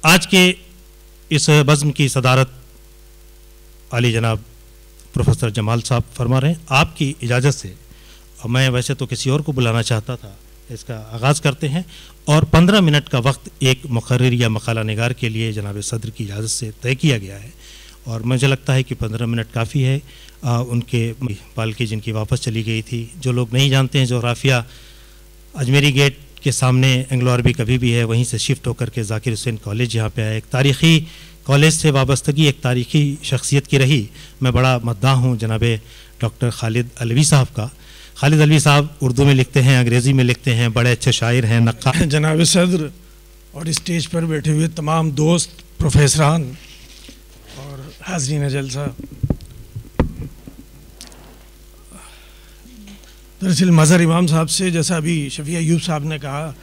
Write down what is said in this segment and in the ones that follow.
आज के इस बज़्म की सदारत आली जनाब प्रोफेसर जमाल साहब फरमा रहे हैं। आपकी इजाज़त से, और मैं वैसे तो किसी और को बुलाना चाहता था, इसका आगाज़ करते हैं और 15 मिनट का वक्त एक मुकर्रिर या मकाला निगार के लिए जनाब सदर की इजाज़त से तय किया गया है और मुझे लगता है कि 15 मिनट काफ़ी है। उनके पालकी जिनकी वापस चली गई थी, जो लोग नहीं जानते हैं, जो राफिया अजमेरी गेट के सामने एंग्लो अरबी कभी भी है, वहीं से शिफ्ट होकर के ज़ाकिर हुसैन कॉलेज यहाँ पे आया, एक तारीख़ी कॉलेज से वाबस्तगी एक तारीख़ी शख्सियत की रही। मैं बड़ा मद्दाह हूँ जनाब डॉक्टर खालिद अलवी साहब का। खालिद अलवी साहब उर्दू में लिखते हैं, अंग्रेज़ी में लिखते हैं, बड़े अच्छे शायर हैं, नक्का। जनाब सदर और स्टेज पर बैठे हुए तमाम दोस्त, प्रोफेसरान और हाज़रीन जलसा, दरअसल मज़हर इमाम साहब से जैसा अभी शफ़ी अयूब साहब ने कहा,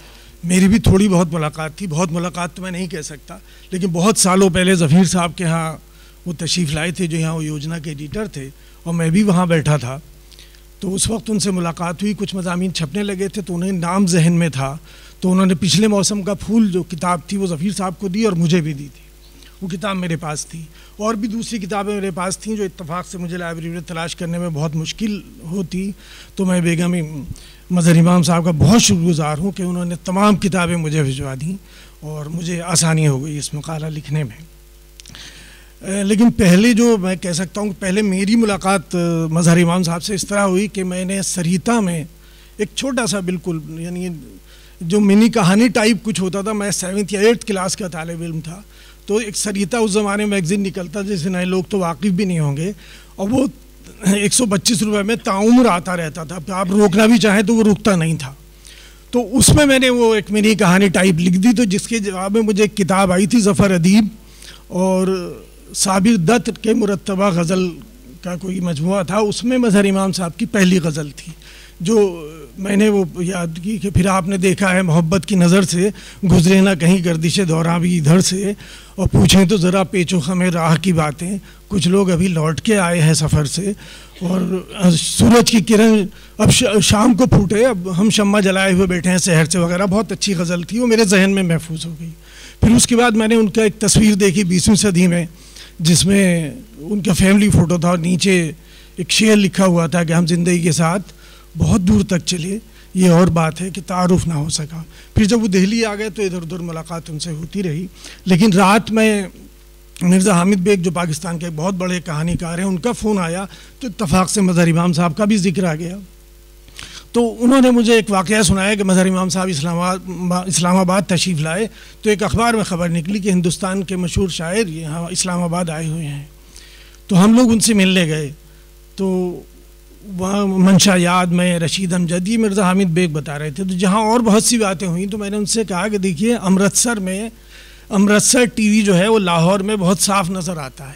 मेरी भी थोड़ी बहुत मुलाकात थी। बहुत मुलाकात तो मैं नहीं कह सकता, लेकिन बहुत सालों पहले ज़फ़ीर साहब के यहाँ वो तशरीफ़ लाए थे, जो यहाँ वो योजना के एडिटर थे, और मैं भी वहाँ बैठा था। तो उस वक्त उनसे मुलाकात हुई, कुछ मज़ामीन छपने लगे थे, तो उन्हें नाम जहन में था, तो उन्होंने पिछले मौसम का फूल जो किताब थी वो ज़फ़ीर साहब को दी और मुझे भी दी थी। वो किताब मेरे पास थी और भी दूसरी किताबें मेरे पास थीं जो इत्तेफाक से मुझे लाइब्रेरी में तलाश करने में बहुत मुश्किल होती। तो मैं बेगम मज़हर इमाम साहब का बहुत शुक्रगुज़ार हूँ कि उन्होंने तमाम किताबें मुझे भिजवा दी और मुझे आसानी हो गई इस मकाला लिखने में। लेकिन पहले जो मैं कह सकता हूँ, पहले मेरी मुलाकात मज़हर इमाम साहब से इस तरह हुई कि मैंने सरिता में एक छोटा सा, बिल्कुल यानी जो मिनी कहानी टाइप कुछ होता था, मैं 7th या 8th क्लास का तालिब इल्म था, तो एक सरिता उस ज़माने में मैगज़ीन निकलता, जिसे नए लोग तो वाकिफ़ भी नहीं होंगे, और वो 125 रुपये में ताउम्र आता रहता था, आप रोकना भी चाहें तो वो रुकता नहीं था। तो उसमें मैंने वो एक मिनी कहानी टाइप लिख दी, तो जिसके जवाब में मुझे एक किताब आई थी ज़फ़र अदीब और साबिर दत्त के मुरत्तबा गज़ल का कोई मजमुआ था। उसमें मज़हर इमाम साहब की पहली गज़ल थी, जो मैंने वो याद की कि फिर आपने देखा है मोहब्बत की नज़र से गुजरे ना कहीं गर्दिश दौरां भी इधर से, और पूछें तो ज़रा पेचो खमे राह की बातें, कुछ लोग अभी लौट के आए हैं सफ़र से, और सूरज की किरण अब शाम को फूटे, अब हम शम्मा जलाए हुए बैठे हैं शहर से, वगैरह। बहुत अच्छी गज़ल थी, वो मेरे जहन में महफूज हो गई। फिर उसके बाद मैंने उनका एक तस्वीर देखी 20वीं सदी में, जिसमें उनका फैमिली फ़ोटो था और नीचे एक शेर लिखा हुआ था कि हम ज़िंदगी के साथ बहुत दूर तक चले, ये और बात है कि तारुफ ना हो सका। फिर जब वो दिल्ली आ गए तो इधर उधर मुलाकात उनसे होती रही। लेकिन रात में मिर्ज़ा हामिद बेग, जो पाकिस्तान के बहुत बड़े कहानीकार हैं, उनका फ़ोन आया, तो इत्तफाक से मज़हर इमाम साहब का भी जिक्र आ गया। तो उन्होंने मुझे एक वाक़या सुनाया कि मज़हर इमाम साहब इस्लामाबाद तशरीफ़ लाए, तो एक अखबार में ख़बर निकली कि हिंदुस्तान के मशहूर शायर यहाँ इस्लामाबाद आए हुए हैं। तो हम लोग उनसे मिलने गए, तो वहाँ मंशा याद में रशीद अमजदी, मिर्ज़ा हामिद बेग बता रहे थे, तो जहाँ और बहुत सी बातें हुई, तो मैंने उनसे कहा कि देखिए अमृतसर टीवी जो है वो लाहौर में बहुत साफ़ नज़र आता है,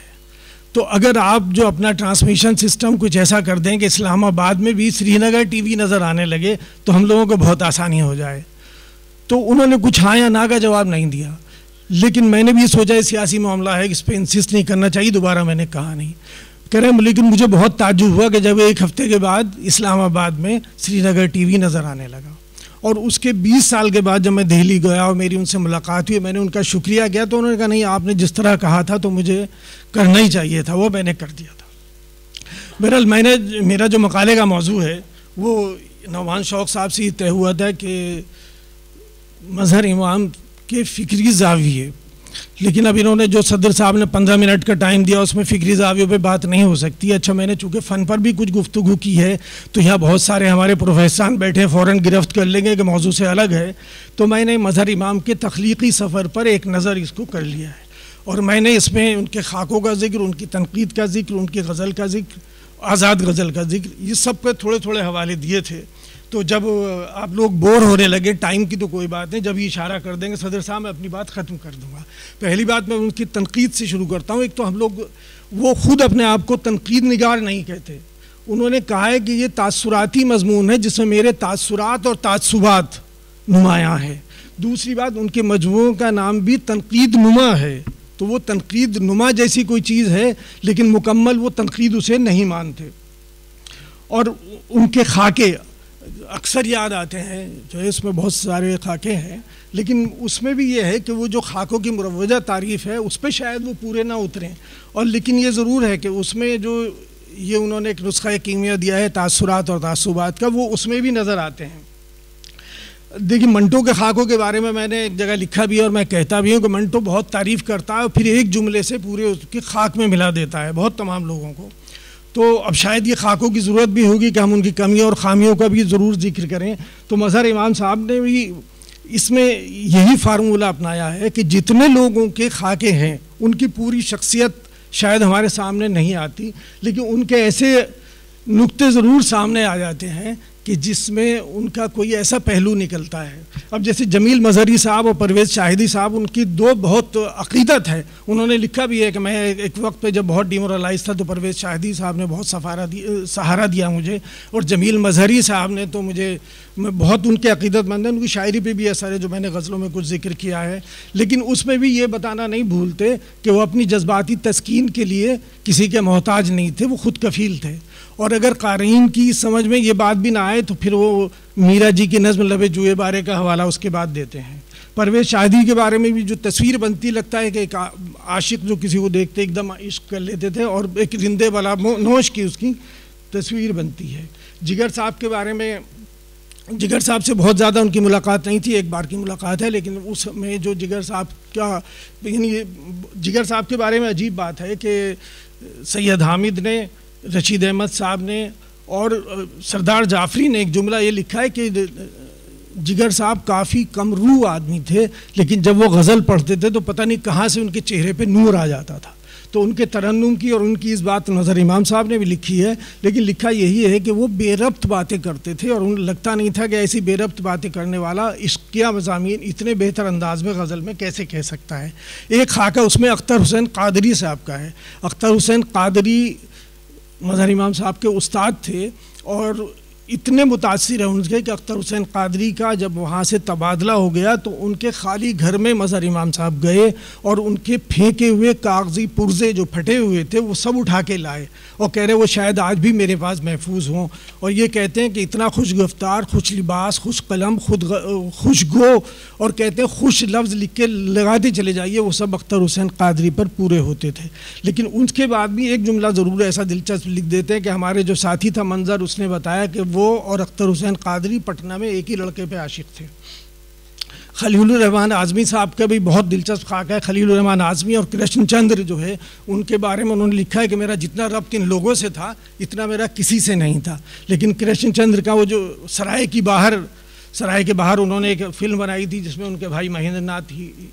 तो अगर आप जो अपना ट्रांसमिशन सिस्टम कुछ ऐसा कर दें कि इस्लामाबाद में भी श्रीनगर टीवी नज़र आने लगे, तो हम लोगों को बहुत आसानी हो जाए। तो उन्होंने कुछ हाँ या ना का जवाब नहीं दिया, लेकिन मैंने भी सोचा ये सियासी मामला है, इस पर इंसिस्ट नहीं करना चाहिए। दोबारा मैंने कहा नहीं, कह रहे, लेकिन मुझे बहुत ताज्जुब हुआ कि जब एक हफ्ते के बाद इस्लामाबाद में श्रीनगर टीवी नज़र आने लगा। और उसके 20 साल के बाद जब मैं दिल्ली गया और मेरी उनसे मुलाकात हुई, मैंने उनका शुक्रिया किया, तो उन्होंने कहा नहीं, आपने जिस तरह कहा था तो मुझे करना ही चाहिए था, वो मैंने कर दिया था। बहरहाल मेरा जो मकाले का मौजू है वो नौमान शौक़ साहब से ही तय हुआ था कि मज़हर इमाम के फ़िक्री ज़ाविये, लेकिन अब इन्होंने जो सदर साहब ने 15 मिनट का टाइम दिया, उसमें फ़िक्री ज़ावियों पे बात नहीं हो सकती। अच्छा, मैंने चूँकि फ़न पर भी कुछ गुफ्तगू की है, तो यहाँ बहुत सारे हमारे प्रोफेसर बैठे फ़ौरन गिरफ्त कर लेंगे कि मौजू से अलग है, तो मैंने मज़हर इमाम के तख्लीक़ी सफ़र पर एक नज़र इसको कर लिया है, और मैंने इसमें उनके खाकों का जिक्र, उनकी तनकीद का जिक्र, उनकी गज़ल का जिक्र, आज़ाद गज़ल का जिक्र, ये सब पे थोड़े थोड़े हवाले दिए थे। तो जब आप लोग बोर होने लगे, टाइम की तो कोई बात नहीं, जब ये इशारा कर देंगे सदर साहब, मैं अपनी बात ख़त्म कर दूंगा। पहली बात मैं उनकी तनकीद से शुरू करता हूँ। एक तो हम लोग, वो खुद अपने आप को तनकीद निगार नहीं कहते, उन्होंने कहा है कि ये तासुराती मजमून है जिसमें मेरे तासुरात और तासुबात नुमायाँ हैं। दूसरी बात, उनके मजमूओं का नाम भी तनकीद नुमा है, तो वो तनकीद नुमा जैसी कोई चीज़ है, लेकिन मुकम्मल वो तनकीद उसे नहीं मानते। और उनके खाके, अक्सर याद आते हैं, जो है इसमें बहुत सारे खाके हैं, लेकिन उसमें भी ये है कि वो जो खाकों की मुरवजा तारीफ़ है उस पर शायद वो पूरे ना उतरें, और लेकिन ये ज़रूर है कि उसमें जो ये उन्होंने एक नुस्खा कीमिया दिया है तासुरात और तासुबात का, वो उसमें भी नज़र आते हैं। देखिए, मंटो के खाकों के बारे में मैंने एक जगह लिखा भी है और मैं कहता भी हूँ कि मंटो बहुत तारीफ़ करता है और फिर एक जुमले से पूरे उसकी खाक में मिला देता है बहुत तमाम लोगों को। तो अब शायद ये खाकों की ज़रूरत भी होगी कि हम उनकी कमियों और ख़ामियों का भी ज़रूर जिक्र करें। तो मज़हर इमाम साहब ने भी इसमें यही फार्मूला अपनाया है कि जितने लोगों के खाके हैं उनकी पूरी शख्सियत शायद हमारे सामने नहीं आती, लेकिन उनके ऐसे नुक्ते ज़रूर सामने आ जाते हैं कि जिसमें उनका कोई ऐसा पहलू निकलता है। अब जैसे जमील मजहरी साहब और परवेज़ शाहिदी साहब, उनकी दो बहुत अक़ीदत है। उन्होंने लिखा भी है कि मैं एक वक्त पे जब बहुत डिमोरलाइज था तो परवेज़ शाहिदी साहब ने बहुत सहारा दिया मुझे, और जमील मजहरी साहब ने तो मैं बहुत उनके अक़ीदतमंद हैं। उनकी शायरी पे भी असर है जो मैंने गज़लों में कुछ जिक्र किया है, लेकिन उसमें भी ये बताना नहीं भूलते कि वो अपनी जज्बाती तस्कीन के लिए किसी के मोहताज नहीं थे, वो खुद कफ़ील थे। और अगर क़ारीन की समझ में ये बात भी ना आए तो फिर वो मीरा जी की नज़्म लबे जुए बारे का हवाला उसके बाद देते हैं। परवेज़ शाहिदी के बारे में भी जो तस्वीर बनती, लगता है कि एक आशिक जो किसी को देखते एकदम इश्क कर लेते थे, और एक जिंदे वाला नोश की उसकी तस्वीर बनती है। जिगर साहब के बारे में, जिगर साहब से बहुत ज़्यादा उनकी मुलाकात नहीं थी, एक बार की मुलाकात है, लेकिन उसमें जो जिगर साहब का, यानी जिगर साहब के बारे में अजीब बात है कि सैयद हामिद ने, रशीद अहमद साहब ने और सरदार जाफरी ने एक जुमला ये लिखा है कि जिगर साहब काफ़ी कमरू आदमी थे, लेकिन जब वो गज़ल पढ़ते थे तो पता नहीं कहाँ से उनके चेहरे पे नूर आ जाता था। तो उनके तरन्नुम की और उनकी इस बात नज़र इमाम साहब ने भी लिखी है, लेकिन लिखा यही है कि वो बेरब्त बातें करते थे और उन्हें लगता नहीं था कि ऐसी बेरब्त बातें करने वाला इश्किया मज़ामीन इतने बेहतर अंदाज में गज़ल में कैसे कह सकता है। एक खाका उसमें अख्तर हुसैन कादरी साहब का है। अख्तर हुसैन कादरी मज़हर इमाम साहब के उस्ताद थे और इतने मुतासिर हैं उनके कि अख्तर हुसैन कादरी का जब वहाँ से तबादला हो गया तो उनके खाली घर में मज़हर इमाम साहब गए और उनके फेंके हुए कागज़ी पुर्ज़े जो फटे हुए थे वो सब उठा के लाए और कह रहे वो शायद आज भी मेरे पास महफूज हों। और ये कहते हैं कि इतना खुश गिरफ्तार, खुश लिबास, खुश कलम, खुश गो, और कहते हैं खुश लफ्ज़ लिख के लगाते चले जाइए, वो सब अख्तर हुसैन कादरी पर पूरे होते थे। लेकिन उसके बाद भी एक जुमला ज़रूर ऐसा दिलचस्प लिख देते हैं कि हमारे जो साथी था मंजर, उसने बताया कि वो और अख्तर हुसैन कादरी पटना में एक ही लड़के पे आशिक थे। खलीलुर रहमान आज़मी साहब का भी बहुत दिलचस्प खाका है। खलीलुर रहमान आज़मी और कृष्ण चंद्र जो है उनके बारे में उन्होंने लिखा है कि मेरा जितना रब्त इन लोगों से था इतना मेरा किसी से नहीं था। लेकिन कृष्ण चंद्र का वो जो सराय के बाहर उन्होंने एक फ़िल्म बनाई थी जिसमें उनके भाई महेंद्र नाथ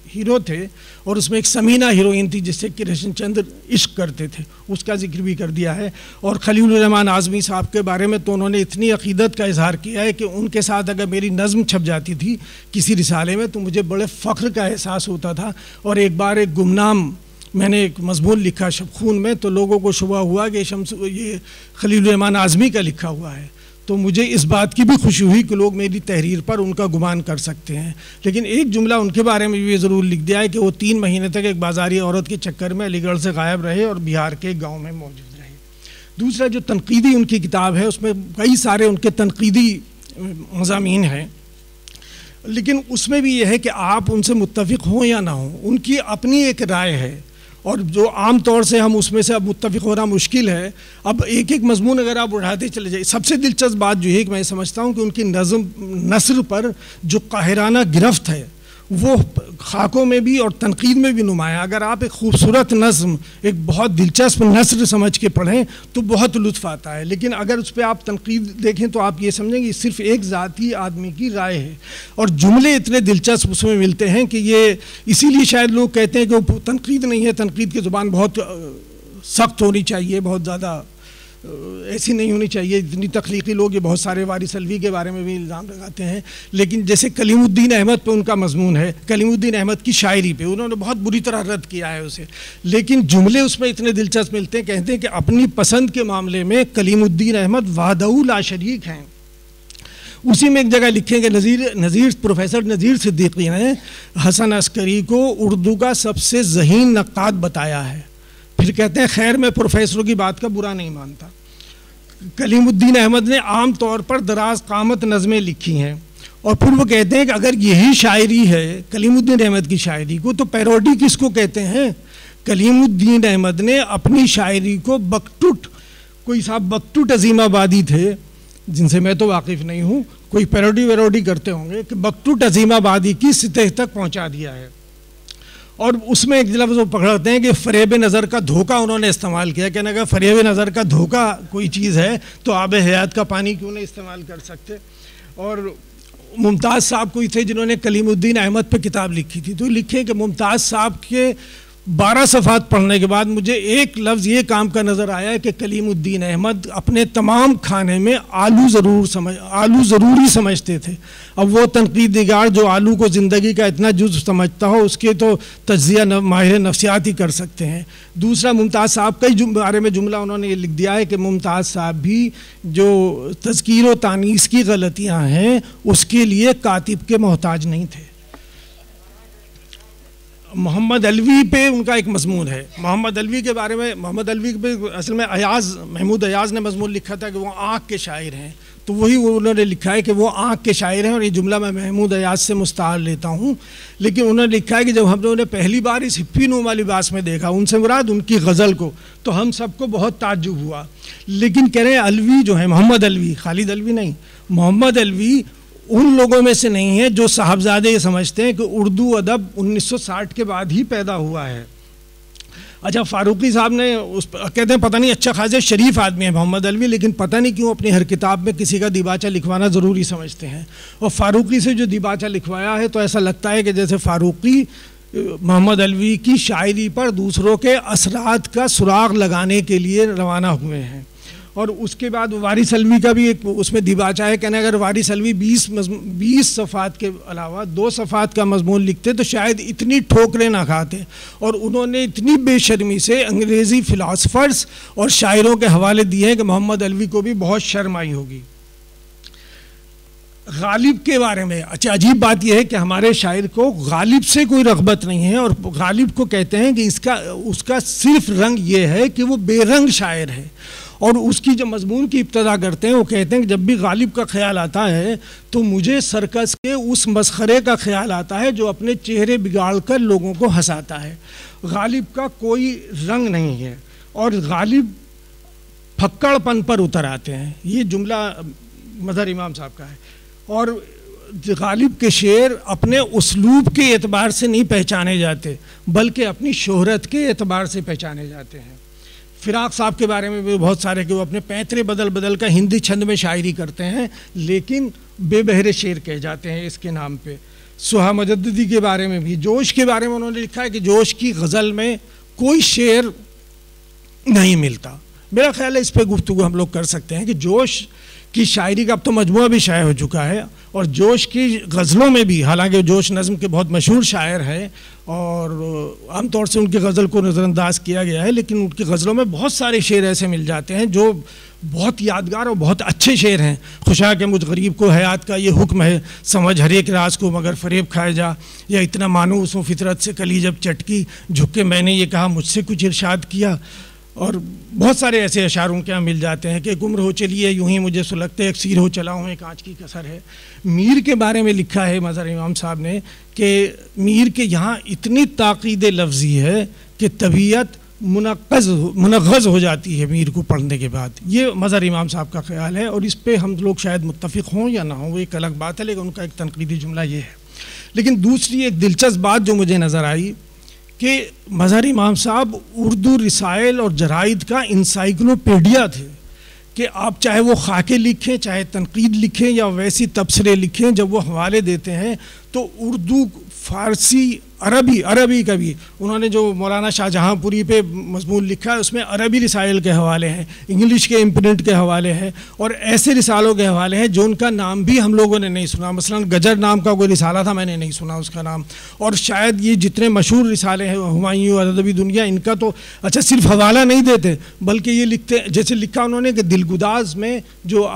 हीरो थे और उसमें एक समीना हीरोइन थी जिससे कृष्ण चंद्र इश्क करते थे, उसका जिक्र भी कर दिया है। और खलीलुर रहमान आज़मी साहब के बारे में तो उन्होंने इतनी अक़ीदत का इजहार किया है कि उनके साथ अगर मेरी नज़्म छप जाती थी किसी रिसाले में तो मुझे बड़े फ़ख्र का एहसास होता था। और एक बार एक गुमनाम मैंने एक मज़मून लिखा शबखून में, तो लोगों को शुबा हुआ कि ये खलीलुर रहमान आज़मी का लिखा हुआ है, तो मुझे इस बात की भी खुशी हुई कि लोग मेरी तहरीर पर उनका गुमान कर सकते हैं। लेकिन एक जुमला उनके बारे में भी ज़रूर लिख दिया है कि वो 3 महीने तक एक बाज़ारी औरत के चक्कर में अलीगढ़ से गायब रहे और बिहार के गांव में मौजूद रहे। दूसरा जो तनकीदी उनकी किताब है उसमें कई सारे उनके तनकीदी मज़ामीन हैं, लेकिन उसमें भी यह है कि आप उनसे मुत्तफ़िक़ हों या ना हों, उनकी अपनी एक राय है और जो आम तौर से हम उसमें से अब मुत्तफ़िक़ होना मुश्किल है। अब एक एक मज़मून अगर आप उठाते चले जाइए, सबसे दिलचस्प बात जो है कि मैं समझता हूँ कि उनकी नस्र पर जो काहिराना गिरफ्त है वो खाकों में भी और तनकीद में भी नुमाया। अगर आप एक खूबसूरत नज़्म, एक बहुत दिलचस्प नस्र समझ के पढ़ें तो बहुत लुत्फ़ आता है, लेकिन अगर उस पर आप तनकीद देखें तो आप ये समझेंगे सिर्फ़ एक ज़ाती आदमी की राय है। और जुमले इतने दिलचस्प उसमें मिलते हैं कि ये इसीलिए शायद लोग कहते हैं कि वो तनकीद नहीं है, तनकीद की ज़ुबान बहुत सख्त होनी चाहिए, बहुत ज़्यादा ऐसी नहीं होनी चाहिए। इतनी तख्लीकी लोग ये बहुत सारे वारिस अलवी के बारे में भी इल्ज़ाम लगाते हैं, लेकिन जैसे कलीमुद्दीन अहमद पे उनका मजमून है, कलीमुद्दीन अहमद की शायरी पे उन्होंने बहुत बुरी तरह रद्द किया है उसे, लेकिन जुमले उसमें इतने दिलचस्प मिलते हैं। कहते हैं कि अपनी पसंद के मामले में कलीमुद्दीन अहमद वादऊ ला शरीक हैं। उसी में एक जगह लिखेंगे प्रोफेसर नज़ीर सिद्दीकी ने हसन अस्करी को उर्दू का सबसे ज़हीन नक्काद बताया है। फिर कहते हैं खैर मैं प्रोफेसरों की बात का बुरा नहीं मानता। कलीमुद्दीन अहमद ने आम तौर पर दराज कामत नज़में लिखी हैं और फिर वो कहते हैं कि अगर यही शायरी है कलीमुद्दीन अहमद की शायरी को, तो पैरोडी किसको कहते हैं? कलीमुद्दीन अहमद ने अपनी शायरी को बकटुट, कोई साहब बकटुट अजीमाबादी थे जिनसे मैं तो वाकिफ़ नहीं हूँ, कोई पैरोडी वैरोडी करते होंगे, कि बकटुट अजीमाबादी की सतह तक पहुँचा दिया है। और उसमें एक लफ्ज़ वो पकड़ते हैं कि फ़रेब नज़र का धोखा उन्होंने इस्तेमाल किया, कि अगर फ़रेब नज़र का धोखा कोई चीज़ है तो आब हयात का पानी क्यों नहीं इस्तेमाल कर सकते। और मुमताज़ साहब कोई थे जिन्होंने कलीमुद्दीन अहमद पे किताब लिखी थी, तो लिखे कि मुमताज़ साहब के 12 सफ़ात पढ़ने के बाद मुझे एक लफ्ज़ ये काम का नज़र आया कि कलीमुद्दीन अहमद अपने तमाम खाने में आलू ज़रूरी समझते थे। अब वो तनकीदगार जो आलू को ज़िंदगी का इतना जुज़ समझता हो, उसके तो तज्ज़िया माहिर नफ्सियात ही कर सकते हैं। दूसरा, मुमताज़ साहब के बारे में जुमला उन्होंने ये लिख दिया है कि मुमताज़ साहब भी जो तज़कीर व तानीस की गलतियाँ हैं उसके लिए कातिब के मोहताज नहीं थे। मोहम्मद अलवी पे उनका एक मज़मून है। मोहम्मद अलवी के बारे में, मोहम्मद अलवी पे असल में महमूद अयाज़ ने मज़मून लिखा था कि वो आँख के शायर हैं, तो वही उन्होंने लिखा है कि वो आँख के शायर हैं। और ये जुमला मैं महमूद अयाज़ से मुस्तार लेता हूँ। लेकिन उन्होंने लिखा है कि जब हम लोगों ने पहली बार इस हिप्पी नुमा लिबास में देखा, उनसे मुराद उनकी गज़ल को, तो हम सबको बहुत ताज्जुब हुआ। लेकिन कह रहे हैं अलवी जो है, मोहम्मद अलवी, खालिद अलवी नहीं, मोहम्मद अलवी उन लोगों में से नहीं है जो साहबजादे ये समझते हैं कि उर्दू अदब 1960 के बाद ही पैदा हुआ है। अच्छा, फ़ारूक़ी साहब ने कहते हैं पता नहीं अच्छा खासा शरीफ आदमी है मोहम्मद अलवी, लेकिन पता नहीं क्यों अपनी हर किताब में किसी का दिबाचा लिखवाना ज़रूरी समझते हैं। और फ़ारूक़ी से जो दिबाचा लिखवाया है तो ऐसा लगता है कि जैसे फ़ारूक़ी मोहम्मद अलवी की शायरी पर दूसरों के असरात का सुराग लगाने के लिए रवाना हुए हैं। और उसके बाद वारिस अलवी का भी एक उसमें दिबाचा है, कहना अगर वारिस अलवी 20 सफ़ात के अलावा 2 सफ़ात का मजमून लिखते तो शायद इतनी ठोकरें ना खाते। और उन्होंने इतनी बेशर्मी से अंग्रेज़ी फ़िलासफ़र्स और शायरों के हवाले दिए हैं कि मोहम्मद अलवी को भी बहुत शर्म आई होगी। गालिब के बारे में अच्छा अजीब बात यह है कि हमारे शायर को गालिब से कोई रग़बत नहीं है, और गालिब को कहते हैं कि उसका सिर्फ रंग ये है कि वो बेरंग शायर है। और उसकी जब मजमून की इब्तदा करते हैं वो कहते हैं कि जब भी गालिब का ख्याल आता है तो मुझे सर्कस के उस मस्खरे का ख्याल आता है जो अपने चेहरे बिगाड़ कर लोगों को हंसाता है। गालिब का कोई रंग नहीं है और गालिब फक्कड़पन पर उतर आते हैं। ये जुमला मज़हर इमाम साहब का है। और गालिब के शेर अपने उसलूब के एतबार से नहीं पहचाने जाते बल्कि अपनी शोहरत के एतबार से पहचाने जाते हैं। फ़िराक़ साहब के बारे में भी बहुत सारे कि वो अपने पैंतरे बदल बदल कर हिंदी छंद में शायरी करते हैं लेकिन बेबहरे शेर कह जाते हैं इसके नाम पे। सुहा मुजद्दिदी के बारे में भी, जोश के बारे में उन्होंने लिखा है कि जोश की गज़ल में कोई शेर नहीं मिलता। मेरा ख्याल है इस पर गुफ्तगू हम लोग कर सकते हैं कि जोश की शायरी का अब तो मजमुआ भी शाये हो चुका है और जोश की गज़लों में भी, हालांकि जोश नज़्म के बहुत मशहूर शायर हैं और आमतौर से उनकी गज़ल को नज़रअंदाज किया गया है, लेकिन उनकी गज़लों में बहुत सारे शेर ऐसे मिल जाते हैं जो बहुत यादगार और बहुत अच्छे शेर हैं। खुशा के मुझ गरीब को हयात का ये हुक्म है, समझ हर एक राज को मगर फरेब खाए जा, या इतना मानूस हूँ फितरत से कली जब चटकी, झुक के मैंने ये कहा मुझसे कुछ इरशाद किया। और बहुत सारे ऐसे अशार उनके यहाँ मिल जाते हैं कि गुम्र हो चलिए यूं ही मुझे सुलगते अक्सीर हो चला हूँ एक कांच की कसर है। मीर के बारे में लिखा है मज़हर इमाम साहब ने कि मीर के यहाँ इतनी ताक़ीद लफ्ज़ी है कि तबीयत मुनग़्ज़ हो जाती है मीर को पढ़ने के बाद। ये मज़हर इमाम साहब का ख्याल है और इस पर हम लोग शायद मुत्तफ़िक़ हों या ना हों वो एक अलग बात है, लेकिन उनका एक तनक़ीदी जुमला ये है। लेकिन दूसरी एक दिलचस्प बात जो मुझे नज़र आई कि मज़हर इमाम साहब उर्दू रिसाइल और जराइद का इंसाइक्लोपीडिया थे कि आप चाहे वो खाके लिखें, चाहे तनकीद लिखें या वैसी तबसरे लिखें, जब वो हवाले देते हैं तो उर्दू, फ़ारसी, अरबी का भी उन्होंने जो मौलाना शाहजहाँपुरी पे मज़मून लिखा है उसमें अरबी रिसाइल के हवाले हैं, इंग्लिश के इम्प्रिंट के हवाले हैं और ऐसे रिसालों के हवाले हैं जो उनका नाम भी हम लोगों ने नहीं सुना। मसलन गजर नाम का कोई रिसाला था, मैंने नहीं सुना उसका नाम। और शायद ये जितने मशहूर रिसाले हैं हुमायूं, अदबी दुनिया, इनका तो अच्छा सिर्फ हवाला नहीं देते बल्कि ये लिखते, जैसे लिखा उन्होंने कि दिलगुदाज में जो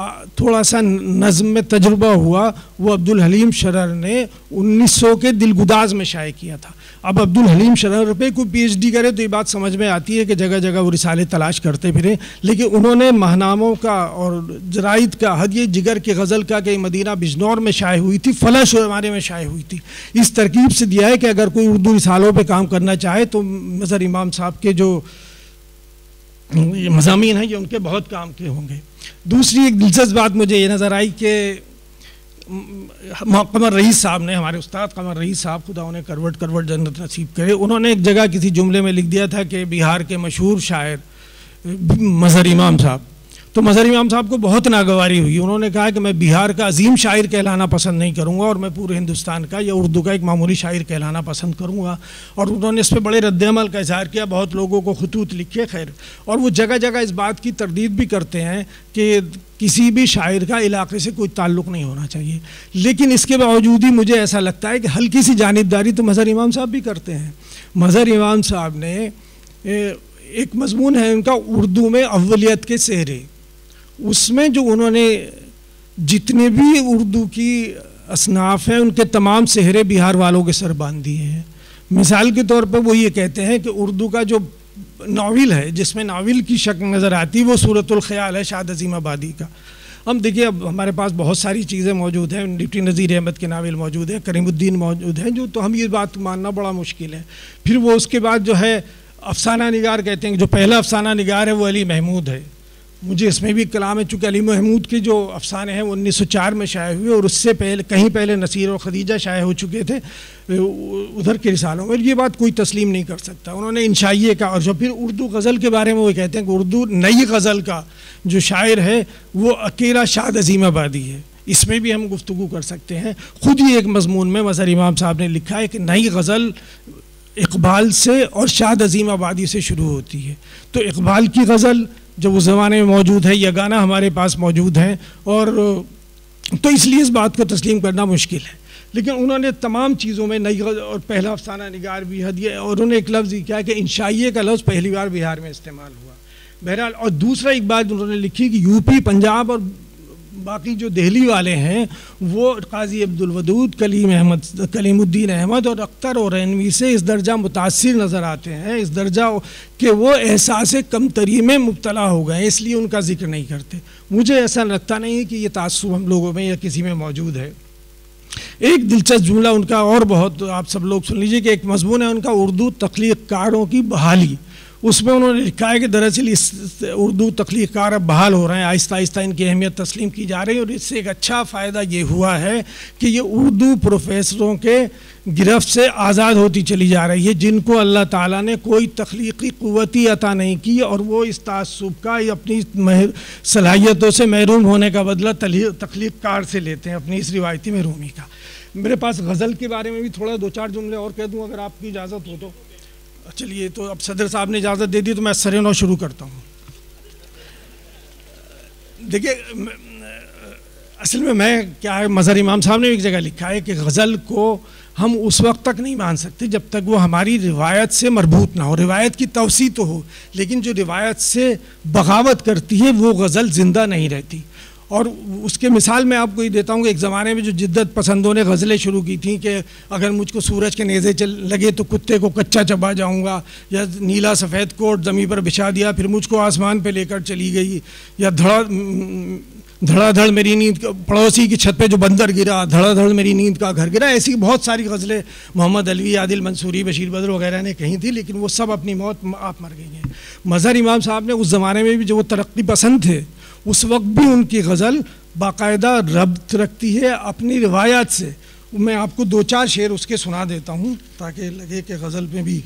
थोड़ा सा नज़्म में तजुर्बा हुआ वो अब्दुल हलीम शरर ने 1900 के दिलगुदाज में शाये किया था। अब अब्दुल हलीम शरर पे कोई PhD करे तो ये बात समझ में आती है कि जगह जगह वो रिसाले तलाश करते फिरे, लेकिन उन्होंने महनामों का और जराइद का हदिये जिगर की गज़ल का कि मदीना बिजनौर में शाये हुई थी, फला शुमारे में शाये हुई थी, इस तरकीब से दिया है कि अगर कोई उर्दू रिसालों पे काम करना चाहे तो मज़हर इमाम साहब के जो मज़ामीन हैं ये उनके बहुत काम के होंगे। दूसरी एक दिलचस्प बात मुझे ये नज़र आई कि कमर रईस साहब ने, हमारे उस्ताद कमर रईस साहब, खुदा उन्हें करवट जन्नत नसीब करे, उन्होंने एक जगह किसी जुमले में लिख दिया था कि बिहार के मशहूर शायर मज़हर इमाम साहब, तो मज़हर इमाम साहब को बहुत नागवारी हुई। उन्होंने कहा कि मैं बिहार का अजीम शायर कहलाना पसंद नहीं करूँगा और मैं पूरे हिंदुस्तान का या उर्दू का एक मामूली शायर कहलाना पसंद करूँगा, और उन्होंने इस पर बड़े रद्द-ए-अमल का इज़हार किया, बहुत लोगों को खतूत लिखे। खैर, और वो जगह जगह इस बात की तरदीद भी करते हैं कि किसी भी शायर का इलाके से कोई ताल्लुक़ नहीं होना चाहिए, लेकिन इसके बावजूद ही मुझे ऐसा लगता है कि हल्की सी जानिबदारी तो मज़हर इमाम साहब भी करते हैं। मज़हर इमाम साहब ने एक मज़मून है उनका उर्दू में अव्वलियत के सेहरे, उसमें जो उन्होंने जितने भी उर्दू की असनाफ़ हैं उनके तमाम सेहरे बिहार वालों के सर बांध दिए हैं। मिसाल के तौर पर वो ये कहते हैं कि उर्दू का जो नावल है जिसमें नावल की शक्ल नज़र आती है वो सूरतुल ख़याल है शाद अज़ीम आबादी का। हम देखिए, अब हमारे पास बहुत सारी चीज़ें मौजूद हैं, डिप्टी नज़ीर अहमद के नावल मौजूद है, करीमुद्दीन मौजूद हैं, जो तो हम ये बात मानना बड़ा मुश्किल है। फिर वो उसके बाद जो है अफसाना निगार कहते हैं, जो पहला अफसाना निगार है वो अली महमूद है। मुझे इसमें भी कलाम है, चूँकि अली महमूद के जो अफसाने हैं वो 1904 में शाये हुए और उससे पहले कहीं पहले नसीर और ख़दीजा शाये हो चुके थे उधर के रिसालों में। ये बात कोई तस्लीम नहीं कर सकता। उन्होंने इंशाइये का, और जो फिर उर्दू गज़ल के बारे में वो कहते हैं कि उर्दू नई गज़ल का जो शायर है वो अकेला शाद अज़ीम आबादी है। इसमें भी हम गुफ्तगू कर सकते हैं। ख़ुद ही एक मज़मून में मज़हर इमाम साहब ने लिखा है कि नई गज़ल इकबाल से और शाद अज़ीम आबादी से शुरू होती है। तो इकबाल की गज़ल जो उस ज़माने में मौजूद है, यह गाना हमारे पास मौजूद है, और तो इसलिए इस बात को तस्लीम करना मुश्किल है। लेकिन उन्होंने तमाम चीज़ों में नई और पहला अफसाना निगार भी हदिया, और उन्होंने एक लफ्ज़ किया कि इंशाइये का लफ्ज़ पहली बार बिहार में इस्तेमाल हुआ। बहरहाल, और दूसरा एक बात उन्होंने लिखी कि यूपी, पंजाब और बाकी जो दिल्ली वाले हैं वो काजी अब्दुल वदूद, कलीमुद्दीन अहमद और अख्तर और रैनवी से इस दर्जा मुतासिर नज़र आते हैं, इस दर्जा कि वो एहसास कमतरी में मुब्तला हो गए, इसलिए उनका जिक्र नहीं करते। मुझे ऐसा लगता नहीं है कि ये तासुब हम लोगों में या किसी में मौजूद है। एक दिलचस्प जुमला उनका और बहुत आप सब लोग सुन लीजिए कि एक मज़मून है उनका उर्दू तख्लीक़कारों की बहाली। उसमें उन्होंने लिखा है कि दरअसल इस उर्दू तख्लीक़कार अब बहाल हो रहे हैं, आहिस्ता आहिस्ता इनकी अहमियत तस्लीम की जा रही है, और इससे एक अच्छा फ़ायदा ये हुआ है कि ये उर्दू प्रोफेसरों के गिरफ्त से आज़ाद होती चली जा रही है, जिनको अल्लाह ताला ने कोई तख्लीक़ी क़ुव्वती अता नहीं की, और वो इस तासुब का अपनी सलाहियतों से महरूम होने का बदला तख्लीक़कार से लेते हैं, अपनी इस रिवायती महरूमी का। मेरे पास गज़ल के बारे में भी थोड़ा दो चार जुमले और कह दूँ अगर आपकी इजाज़त हो तो। चलिए, तो अब सदर साहब ने इजाज़त दे दी तो मैं सरे-नौ शुरू करता हूँ। देखिए, असल में मैं क्या है, मज़हर इमाम साहब ने एक जगह लिखा है कि गज़ल को हम उस वक्त तक नहीं मान सकते जब तक वो हमारी रिवायत से मरबूत ना हो। रिवायत की तवसी तो हो, लेकिन जो रिवायत से बगावत करती है वो गज़ल ज़िंदा नहीं रहती। और उसके मिसाल मैं आपको ये देता हूँ कि एक ज़माने में जो जिद्दत पसंदों ने गज़लें शुरू की थी कि अगर मुझको सूरज के नेज़े लगे तो कुत्ते को कच्चा चबा जाऊँगा, या नीला सफ़ेद कोट ज़मीन पर बिछा दिया फिर मुझको आसमान पे लेकर चली गई, या धड़ाधड़ मेरी नींद, पड़ोसी की छत पे जो बंदर गिरा, धड़ाधड़ मेरी नींद का घर गिरा। ऐसी बहुत सारी गज़लें मोहम्मद अलवी, आदिल मंसूरी, बशीर बदर वगैरह ने कही थी, लेकिन वो सब अपनी मौत आप मर गई हैं। मज़हर इमाम साहब ने उस ज़माने में भी जो वो तरक्की पसंद थे, उस वक्त भी उनकी गज़ल बाकायदा रब्त रखती है अपनी रिवायत से। मैं आपको दो चार शेर उसके सुना देता हूँ ताकि लगे कि गज़ल में भी।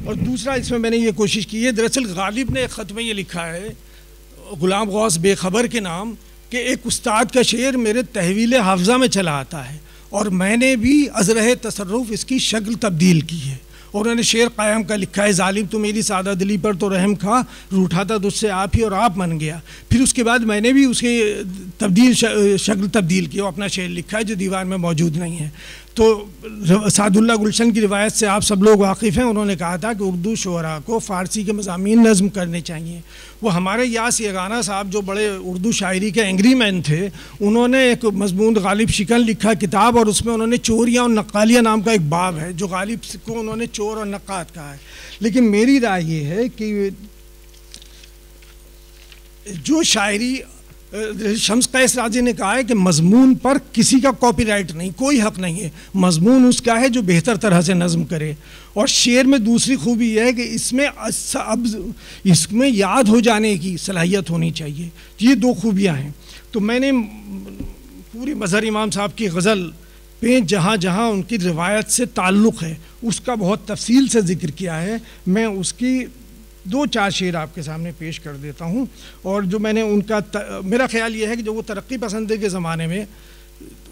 और दूसरा इसमें मैंने ये कोशिश की है, दरअसल गालिब ने एक ख़त में ये लिखा है ग़ुलाम गौस बेखबर के नाम कि एक उस्ताद का शेर मेरे तहवील हाफ़ज़ा में चला आता है और मैंने भी अज़रह तसर्रुफ़ इसकी शक्ल तब्दील की है। और उन्होंने शेर क़याम का लिखा है, ज़ालिम तो मेरी सादा दिली पर तो रहम खा, रूठा था तुझसे आप ही और आप मन गया। फिर उसके बाद मैंने भी उसके शक्ल तब्दील की, अपना शेर लिखा है जो दीवार में मौजूद नहीं है। तो सादुल्लाह गुलशन की रिवायत से आप सब लोग वाकिफ़ हैं। उन्होंने कहा था कि उर्दू शुअरा को फ़ारसी के मज़ामीन नज़्म करने चाहिए। वो हमारे यास यगाना साहब जो बड़े उर्दू शायरी के एंग्री मैन थे, उन्होंने एक मज़मून गालिब शिकन लिखा किताब, और उसमें उन्होंने चोरियाँ और नक्कालियाँ नाम का एक बाब है, जो गालिब को उन्होंने चोर और नक्कात कहा है। लेकिन मेरी राय ये है कि जो शायरी शम्स कैस राजी ने कहा है कि मजमून पर किसी का कॉपीराइट नहीं, कोई हक नहीं है, मजमून उसका है जो बेहतर तरह से नज़म करे। और शेर में दूसरी खूबी यह है कि इसमें याद हो जाने की सलाहियत होनी चाहिए। ये दो खूबियाँ हैं। तो मैंने पूरी मज़हर इमाम साहब की गज़ल पे जहाँ जहाँ उनकी रिवायत से ताल्लुक़ है उसका बहुत तफसील से ज़िक्र किया है। मैं उसकी 2-4 शेर आपके सामने पेश कर देता हूँ। और जो मैंने उनका मेरा ख्याल ये है कि जो वो तरक्की पसंदी के ज़माने में,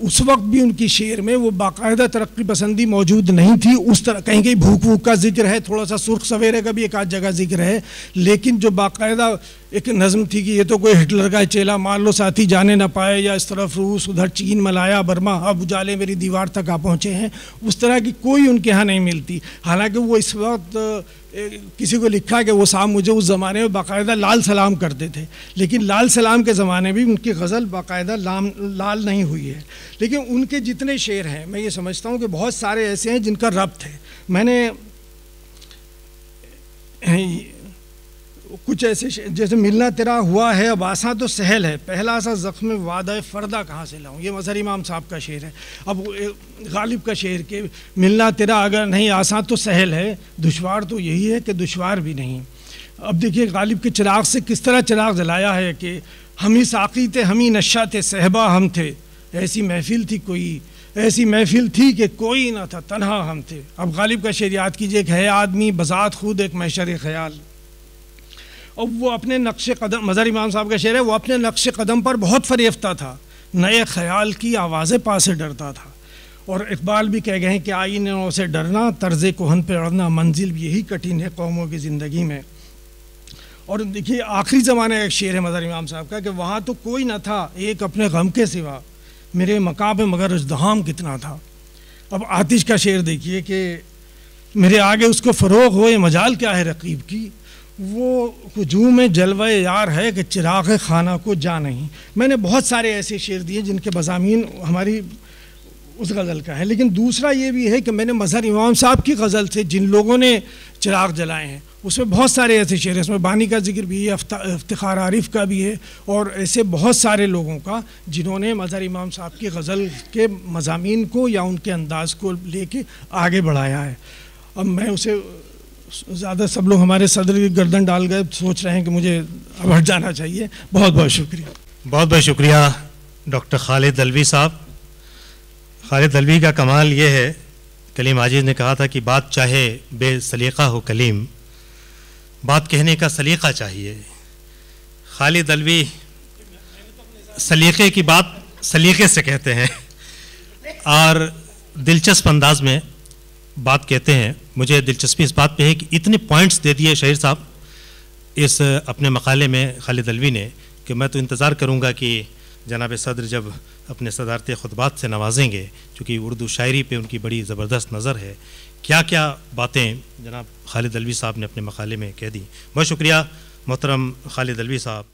उस वक्त भी उनकी शेर में वो बाकायदा तरक्की पसंदी मौजूद नहीं थी। उस तरह कहीं कहीं भूख वूख का जिक्र है, थोड़ा सा सुर्ख सवेरे का भी एक आध जगह जिक्र है, लेकिन जो बाकायदा एक नज़म थी कि ये तो कोई हिटलर का चेला, मान लो साथी जाने ना पाए, या इस तरफ रूस उधर चीन मलाया बर्मा, अब उजाले मेरी दीवार तक आ पहुँचे हैं, उस तरह की कोई उनके यहाँ नहीं मिलती। हालांकि वो इस वक्त किसी को लिखा कि वो साहब मुझे उस ज़माने में बाकायदा लाल सलाम करते थे, लेकिन लाल सलाम के ज़माने में भी उनकी गज़ल बाकायदा लाल नहीं हुई है। लेकिन उनके जितने शेर हैं, मैं ये समझता हूँ कि बहुत सारे ऐसे हैं जिनका रब्त है। मैंने कुछ ऐसे जैसे मिलना तेरा हुआ है अब आसान तो सहल है, पहला सा ज़ख्म वादा फ़र्दा कहाँ से लाऊं, ये मज़हर इमाम साहब का शेर है। अब गालिब का शेर के मिलना तेरा अगर नहीं आसान तो सहल है, दुश्वार तो यही है कि दुश्वार भी नहीं। अब देखिए गालिब के चिराग से किस तरह चिराग जलाया है कि हम ही साक़ी थे, हम ही नशा थे, सहबा हम थे, ऐसी महफिल थी कोई, ऐसी महफिल थी कि कोई ना था, तन्हा हम थे। अब गालिब का शेर याद कीजिए कि है आदमी बज़ात खुद एक महशर ख़याल। और वो अपने नक्श कदम, मज़हर इमाम साहब का शेर है, वो अपने नक्श कदम पर बहुत फरेफ्ता था, नए ख्याल की आवाज़ें पा से डरता था। और इकबाल भी कह गए हैं कि आईनों से डरना, तर्ज़ कोहन पे अड़ना, मंजिल भी यही कठिन है कौमों की ज़िंदगी में। और देखिए आखिरी ज़माने का एक शेर है मज़हर इमाम साहब का कि वहाँ तो कोई ना था एक अपने गम के सिवा, मेरे मकाब मगर इज़्दिहाम कितना था। अब आतिश का शेर देखिए कि मेरे आगे उसको फ़रोग़ हो, ये मजाल क्या है रकीब की, वो हुजूम में जलवे यार है कि चिराग खाना को जा नहीं। मैंने बहुत सारे ऐसे शेर दिए जिनके मज़ामीन हमारी उस गज़ल का है। लेकिन दूसरा ये भी है कि मैंने मज़हर इमाम साहब की गज़ल से जिन लोगों ने चिराग जलाए हैं उसमें बहुत सारे ऐसे शेर हैं, इसमें बानी का जिक्र भी है, इफ्तिखार आरिफ का भी है, और ऐसे बहुत सारे लोगों का जिन्होंने मज़हर इमाम साहब की गज़ल के मज़ामीन को या उनके अंदाज़ को लेके आगे बढ़ाया है। अब मैं उसे ज़्यादा, सब लोग हमारे सदर की गर्दन डाल गए, सोच रहे हैं कि मुझे अब हट जाना चाहिए। बहुत बहुत शुक्रिया। बहुत बहुत शुक्रिया डॉक्टर खालिद दलवी साहब। खालिद दलवी का कमाल ये है, कलीम आजिज़ ने कहा था कि बात चाहे बेसलीक़ा हो कलीम, बात कहने का सलीक़ा चाहिए। खालिद दलवी सलीक़े की बात सलीक़े से कहते हैं और दिलचस्प अंदाज में बात कहते हैं। मुझे दिलचस्पी इस बात पे है कि इतने पॉइंट्स दे दिए शहीर साहब इस अपने मकाले में खालिद दलवी ने, कि मैं तो इंतज़ार करूँगा कि जनाब सदर जब अपने सदारती खुतबात से नवाजेंगे, चूँकि उर्दू शायरी पे उनकी बड़ी ज़बरदस्त नज़र है, क्या क्या बातें जनाब खालिद दलवी साहब ने अपने मकाले में कह दी। बहुत शुक्रिया मोहतरम खालिद दलवी साहब।